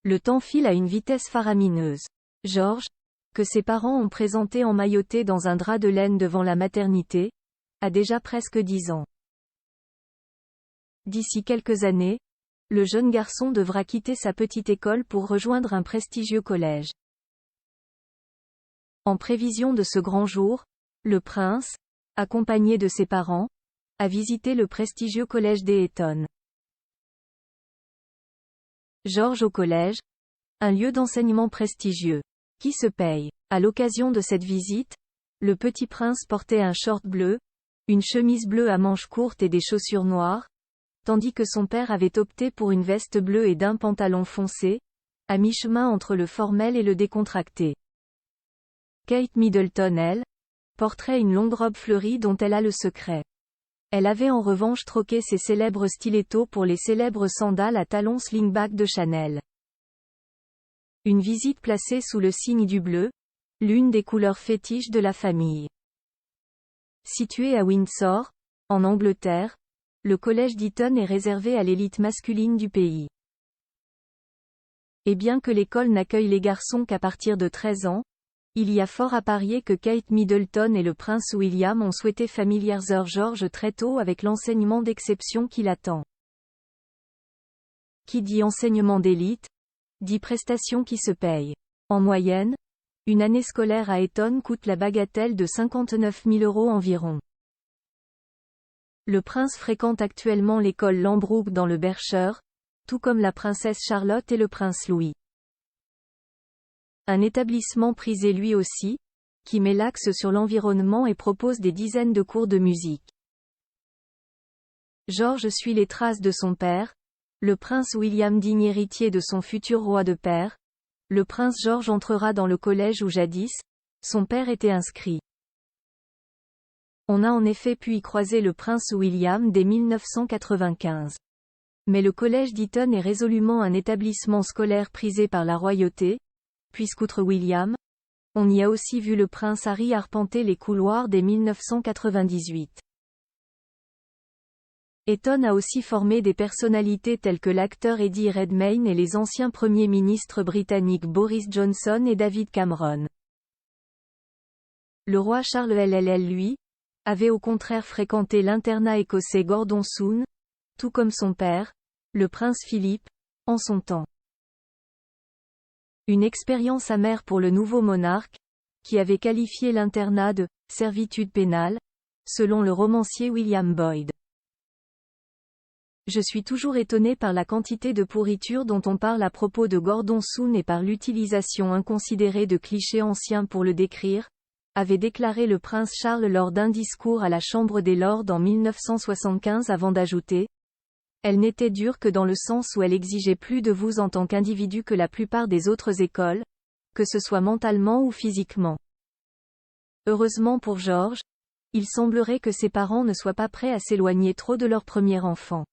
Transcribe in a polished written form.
Le temps file à une vitesse faramineuse. George, que ses parents ont présenté emmailloté dans un drap de laine devant la maternité, a déjà presque 10 ans. D'ici quelques années, le jeune garçon devra quitter sa petite école pour rejoindre un prestigieux collège. En prévision de ce grand jour, le prince, accompagné de ses parents, a visité le prestigieux collège d'Eton. George au collège, un lieu d'enseignement prestigieux, qui se paye. À l'occasion de cette visite, le petit prince portait un short bleu, une chemise bleue à manches courtes et des chaussures noires, tandis que son père avait opté pour une veste bleue et d'un pantalon foncé, à mi-chemin entre le formel et le décontracté. Kate Middleton, elle, porterait une longue robe fleurie dont elle a le secret. Elle avait en revanche troqué ses célèbres stilettos pour les célèbres sandales à talons slingback de Chanel. Une visite placée sous le signe du bleu, l'une des couleurs fétiches de la famille. Situé à Windsor, en Angleterre, le collège d'Eton est réservé à l'élite masculine du pays. Et bien que l'école n'accueille les garçons qu'à partir de 13 ans, il y a fort à parier que Kate Middleton et le prince William ont souhaité familiariser George très tôt avec l'enseignement d'exception qui l'attend. Qui dit enseignement d'élite, dit prestations qui se payent. En moyenne, une année scolaire à Eton coûte la bagatelle de 59 000 € environ. Le prince fréquente actuellement l'école Lambrook dans le Berkshire, tout comme la princesse Charlotte et le prince Louis. Un établissement prisé lui aussi, qui met l'axe sur l'environnement et propose des dizaines de cours de musique. George suit les traces de son père, le prince William digne héritier de son futur roi de père. Le prince George entrera dans le collège où jadis, son père était inscrit. On a en effet pu y croiser le prince William dès 1995. Mais le collège d'Eton est résolument un établissement scolaire prisé par la royauté, puisqu'outre William, on y a aussi vu le prince Harry arpenter les couloirs dès 1998. Eton a aussi formé des personnalités telles que l'acteur Eddie Redmayne et les anciens premiers ministres britanniques Boris Johnson et David Cameron. Le roi Charles LLL lui, avait au contraire fréquenté l'internat écossais Gordon Soon, tout comme son père, le prince Philippe, en son temps. Une expérience amère pour le nouveau monarque, qui avait qualifié l'internat de « servitude pénale », selon le romancier William Boyd. Je suis toujours étonné par la quantité de pourriture dont on parle à propos de Gordon Soon et par l'utilisation inconsidérée de clichés anciens pour le décrire, avait déclaré le prince Charles lors d'un discours à la Chambre des Lords en 1975 avant d'ajouter « Elle n'était dure que dans le sens où elle exigeait plus de vous en tant qu'individu que la plupart des autres écoles, que ce soit mentalement ou physiquement. » Heureusement pour George, il semblerait que ses parents ne soient pas prêts à s'éloigner trop de leur premier enfant.